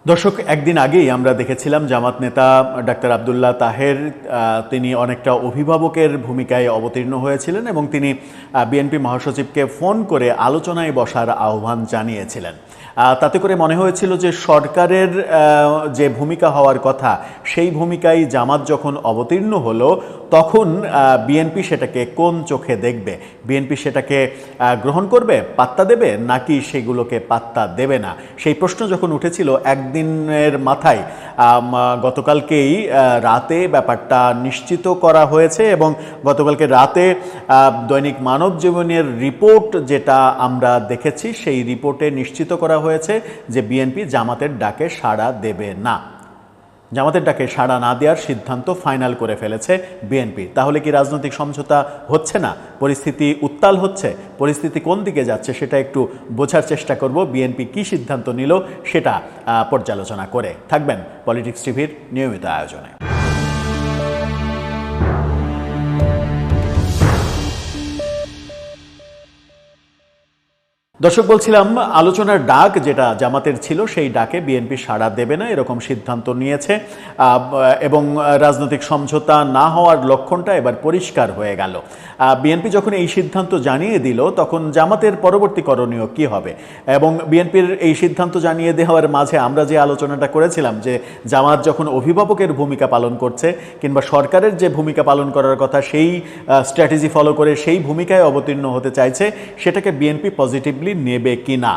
দর্শক, একদিন আগেই আমরা দেখেছিলাম জামাত নেতা ডাক্তার আব্দুল্লাহ তাহের তিনি অনেকটা অভিভাবকের ভূমিকায় অবতীর্ণ হয়েছিলেন এবং তিনি বিএনপি মহাসচিবকে ফোন করে আলোচনায় বসার আহ্বান জানিয়েছিলেন। তাতে করে মনে হয়েছিল যে সরকারের যে ভূমিকা হওয়ার কথা সেই ভূমিকায় জামাত যখন অবতীর্ণ হলো তখন বিএনপি সেটাকে কোন চোখে দেখবে, বিএনপি সেটাকে গ্রহণ করবে, পাত্তা দেবে, নাকি সেগুলোকে পাত্তা দেবে না, সেই প্রশ্ন যখন উঠেছিল একদিনের মাথায় গতকালকেই রাতে ব্যাপারটা নিশ্চিত করা হয়েছে এবং গতকালকে রাতে দৈনিক মানব জীবনের রিপোর্ট যেটা আমরা দেখেছি সেই রিপোর্টে নিশ্চিত করা হয়েছে যে বিএনপি জামাতের ডাকে সাড়া দেবে না। জামাতের ডাকে সাড়া না দেওয়ার সিদ্ধান্ত ফাইনাল করে ফেলেছে বিএনপি। তাহলে কি রাজনৈতিক সমঝোতা হচ্ছে না? পরিস্থিতি উত্তাল হচ্ছে? পরিস্থিতি কোন দিকে যাচ্ছে সেটা একটু বোঝার চেষ্টা করব। বিএনপি কি সিদ্ধান্ত নিল সেটা পর্যালোচনা করে থাকবেন পলিটিক্স টিভির নিয়মিত আয়োজনে। দর্শক, বলছিলাম আলোচনার ডাক যেটা জামাতের ছিল সেই ডাকে বিএনপি সাড়া দেবে না এরকম সিদ্ধান্ত নিয়েছে এবং রাজনৈতিক সমঝোতা না হওয়ার লক্ষণটা এবার পরিষ্কার হয়ে গেল। বিএনপি যখন এই সিদ্ধান্ত জানিয়ে দিল তখন জামাতের পরবর্তী করণীয় কী হবে এবং বিএনপির এই সিদ্ধান্ত জানিয়ে দেওয়ার মাঝে আমরা যে আলোচনাটা করেছিলাম যে জামাত যখন অভিভাবকের ভূমিকা পালন করছে কিংবা সরকারের যে ভূমিকা পালন করার কথা সেই স্ট্র্যাটেজি ফলো করে সেই ভূমিকায় অবতীর্ণ হতে চাইছে, সেটাকে বিএনপি পজিটিভলি নেবে কিনা।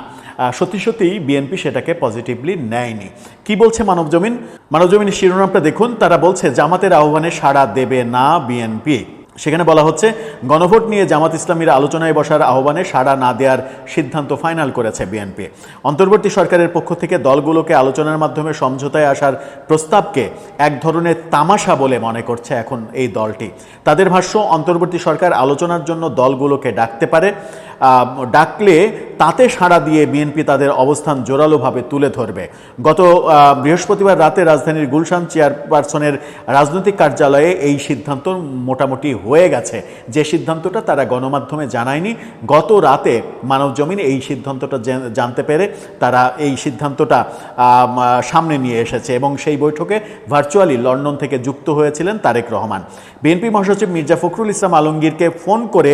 সত্যি সত্যিই বিএনপি সেটাকে পজিটিভলি নেয়নি। কি বলছে মানবজমিন? মানবজমিনের শিরোনামটা দেখুন। তারা বলছে জামাতের আহ্বানে সাড়া দেবে না বিএনপি। সেখানে বলা হচ্ছে গণভোট নিয়ে জামাত ইসলামীর আলোচনায় বসার আহ্বানে সাড়া না দেওয়ার সিদ্ধান্ত ফাইনাল করেছে বিএনপি। অন্তর্বর্তী সরকারের পক্ষ থেকে দলগুলোকে আলোচনার মাধ্যমে সমঝোতায় আসার প্রস্তাবকে এক ধরনের তামাশা বলে মনে করছে এখন এই দলটি। তাদের ভাষ্য, অন্তর্বর্তী সরকার আলোচনার জন্য দলগুলোকে ডাকতে পারে, ডাকলে তাতে সাড়া দিয়ে বিএনপি তাদের অবস্থান জোরালোভাবে তুলে ধরবে। গত বৃহস্পতিবার রাতে রাজধানীর গুলশান চেয়ারপারসনের রাজনৈতিক কার্যালয়ে এই সিদ্ধান্ত মোটামুটি হয়ে গেছে। যে সিদ্ধান্তটা তারা গণমাধ্যমে জানায়নি, গত রাতে মানবজমিন এই সিদ্ধান্তটা জানতে পেরে তারা এই সিদ্ধান্তটা সামনে নিয়ে এসেছে এবং সেই বৈঠকে ভার্চুয়ালি লন্ডন থেকে যুক্ত হয়েছিলেন তারেক রহমান। বিএনপি মহাসচিব মির্জা ফখরুল ইসলাম আলমগীরকে ফোন করে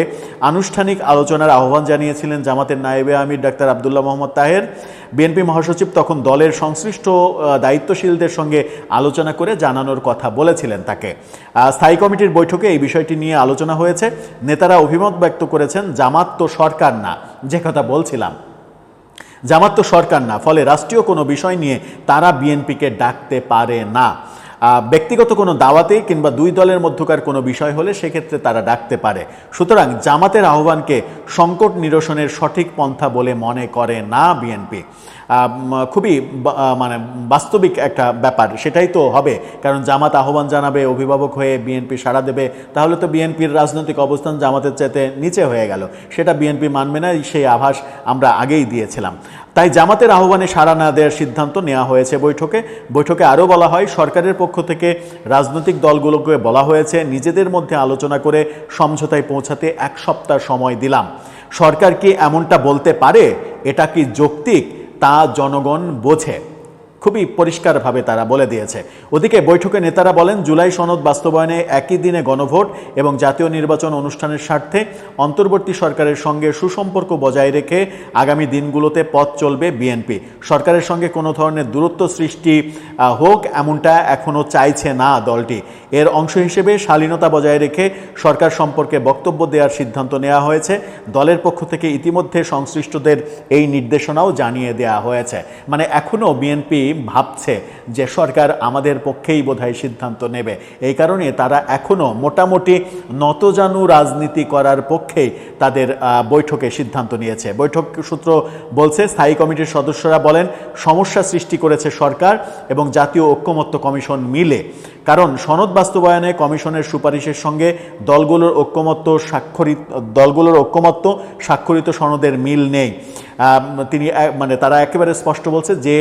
আনুষ্ঠানিক আলোচনার আহ্বান জানিয়েছিলেন জামাতের নায়েবে আমির ডাক্তার আব্দুল্লাহ মোহাম্মদ তাহের। বিএনপি মহাসচিব তখন দলের সংশ্লিষ্ট দায়িত্বশীলদের সঙ্গে আলোচনা করে জানানোর কথা বলেছিলেন তাকে। স্থায়ী কমিটির বৈঠকে এই বিষয়টি নিয়ে আলোচনা হয়েছে। নেতারা অভিমত ব্যক্ত করেছেন জামাত তো সরকার না, যে কথা বলছিলাম, জামাত তো সরকার না, ফলে রাষ্ট্রীয় কোনো বিষয় নিয়ে তারা বিএনপিকে ডাকতে পারে না। ব্যক্তিগত কোনো দাওয়াতে কিংবা দুই দলের মধ্যকার কোনো বিষয় হলে সেক্ষেত্রে তারা ডাকতে পারে। সুতরাং জামাতের আহ্বানকে সংকট নিরসনের সঠিক পন্থা বলে মনে করে না বিএনপি। খুবই বাস্তবিক একটা ব্যাপার, সেটাই তো হবে। কারণ জামাত আহ্বান জানাবে, অভিভাবক হয়ে বিএনপি সাড়া দেবে, তাহলে তো বিএনপির রাজনৈতিক অবস্থান জামাতের চাইতে নিচে হয়ে গেল। সেটা বিএনপি মানবে না, সেই আভাস আমরা আগেই দিয়েছিলাম। তাই জামাতের আহ্বানে সাড়া না দেওয়ার সিদ্ধান্ত নেওয়া হয়েছে বৈঠকে আরও বলা হয়, সরকারের পক্ষ থেকে রাজনৈতিক দলগুলোকে বলা হয়েছে নিজেদের মধ্যে আলোচনা করে সমঝোতায় পৌঁছাতে 1 সপ্তাহ সময় দিলাম। সরকার কি এমনটা বলতে পারে? এটা কি যৌক্তিক? তা জনগণ বোঝে। খুবই পরিষ্কারভাবে তারা বলে দিয়েছে। ওদিকে বৈঠকে নেতারা বলেন জুলাই সনদ বাস্তবায়নে একই দিনে গণভোট এবং জাতীয় নির্বাচন অনুষ্ঠানের স্বার্থে অন্তর্বর্তী সরকারের সঙ্গে সুসম্পর্ক বজায় রেখে আগামী দিনগুলোতে পথ চলবে বিএনপি। সরকারের সঙ্গে কোনো ধরনের দূরত্ব সৃষ্টি হোক এমনটা এখনও চাইছে না দলটি। এর অংশ হিসেবে শালীনতা বজায় রেখে সরকার সম্পর্কে বক্তব্য দেওয়ার সিদ্ধান্ত নেওয়া হয়েছে। দলের পক্ষ থেকে ইতিমধ্যে সংশ্লিষ্টদের এই নির্দেশনাও জানিয়ে দেওয়া হয়েছে। মানে এখনও বিএনপি ভাবছে যে সরকার আমাদের পক্ষেই বোধহয় সিদ্ধান্ত নেবে। এই কারণে তারা এখনও মোটামুটি নতজানু রাজনীতি করার পক্ষেই তাদের বৈঠকে সিদ্ধান্ত নিয়েছে। বৈঠক সূত্র বলছে, স্থায়ী কমিটির সদস্যরা বলেন সমস্যা সৃষ্টি করেছে সরকার এবং জাতীয় ঐক্যমত্য কমিশন মিলে। কারণ সনদ বাস্তবায়নে কমিশনের সুপারিশের সঙ্গে দলগুলোর ঐক্যমত্য স্বাক্ষরিত সনদের মিল নেই। তারা একেবারে স্পষ্ট বলছে যে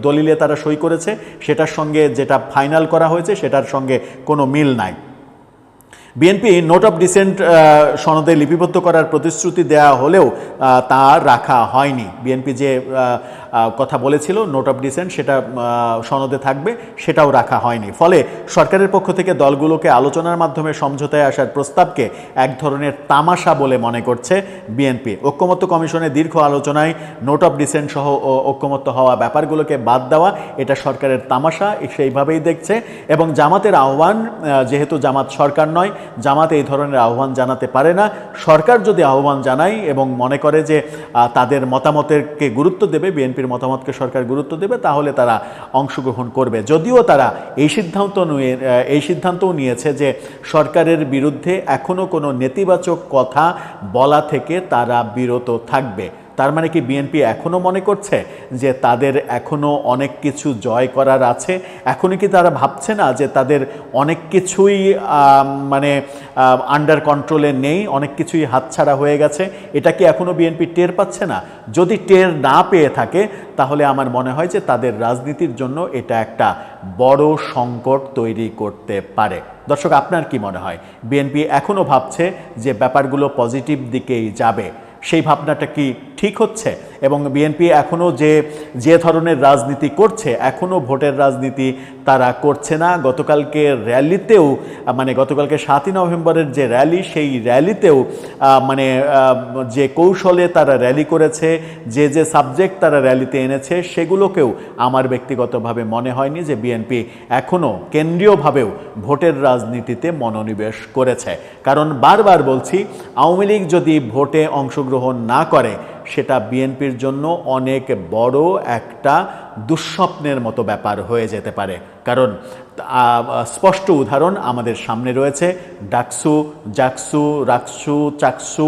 দলিলে তারা সই করেছে সেটার সঙ্গে যেটা ফাইনাল করা হয়েছে সেটার সঙ্গে কোনো মিল নাই। বিএনপি নোট অফ ডিসেন্ট সনদে লিপিবদ্ধ করার প্রতিশ্রুতি দেওয়া হলেও তা রাখা হয়নি। বিএনপি যে কথা বলেছিল নোট অফ ডিসেন্ট সেটা সনদে থাকবে, সেটাও রাখা হয়নি। ফলে সরকারের পক্ষ থেকে দলগুলোকে আলোচনার মাধ্যমে সমঝোতায় আসার প্রস্তাবকে এক ধরনের তামাশা বলে মনে করছে বিএনপি। ঐক্যমত্য কমিশনের দীর্ঘ আলোচনায় নোট অফ ডিসেন্ট সহ ঐক্যমত্য হওয়া ব্যাপারগুলোকে বাদ দেওয়া এটা সরকারের তামাশা, সেইভাবেই দেখছে। এবং জামাতের আহ্বান, যেহেতু জামাত সরকার নয়, জামাত এই ধরনের আহ্বান জানাতে পারে না। সরকার যদি আহ্বান জানায় এবং মনে করে যে তাদের মতামতকে গুরুত্ব দেবে, বিএনপির মতামতকে সরকার গুরুত্ব দেবে, তাহলে তারা অংশগ্রহণ করবে। যদিও তারা এই সিদ্ধান্তও নিয়েছে যে সরকারের বিরুদ্ধে এখনও কোনো নেতিবাচক কথা বলা থেকে তারা বিরত থাকবে। তার মানে কি বিএনপি এখনও মনে করছে যে তাদের এখনও অনেক কিছু জয় করার আছে? এখনও কি তারা ভাবছে না যে তাদের অনেক কিছুই মানে আন্ডার কন্ট্রোলে নেই, অনেক কিছুই হাতছাড়া হয়ে গেছে? এটা কি এখনও বিএনপি টের পাচ্ছে না? যদি টের না পেয়ে থাকে তাহলে আমার মনে হয় যে তাদের রাজনীতির জন্য এটা একটা বড় সংকট তৈরি করতে পারে। দর্শক, আপনার কি মনে হয় বিএনপি এখনও ভাবছে যে ব্যাপারগুলো পজিটিভ দিকেই যাবে? সেই ভাবনাটা কি ঠিক হচ্ছে? এবং বিএনপি এখনও যে ধরনের রাজনীতি করছে, এখনও ভোটের রাজনীতি তারা করছে না। গতকালকে র্যালিতেও, মানে গতকালকে 7ই নভেম্বরের যে র্যালি, সেই র্যালিতেও মানে যে কৌশলে তারা র্যালি করেছে, যে সাবজেক্ট তারা র্যালিতে এনেছে, সেগুলোকেও আমার ব্যক্তিগতভাবে মনে হয়নি যে বিএনপি এখনও কেন্দ্রীয়ভাবেও ভোটের রাজনীতিতে মনোনিবেশ করেছে। কারণ বারবার বলছি, আওয়ামী লীগ যদি ভোটে অংশগ্রহণ না করে সেটা বিএনপির জন্য অনেক বড় একটা দুঃস্বপ্নের মতো ব্যাপার হয়ে যেতে পারে। কারণ স্পষ্ট উদাহরণ আমাদের সামনে রয়েছে। ডাকসু, জাকসু, রাকসু, চাকসু,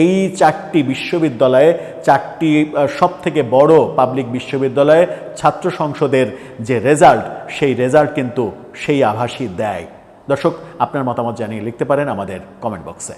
এই 4টি বিশ্ববিদ্যালয়ে, 4টি সবথেকে বড় পাবলিক বিশ্ববিদ্যালয়ে ছাত্র সংসদের যে রেজাল্ট, সেই রেজাল্ট কিন্তু সেই আভাসই দেয়। দর্শক, আপনার মতামত জানিয়ে লিখতে পারেন আমাদের কমেন্ট বক্সে।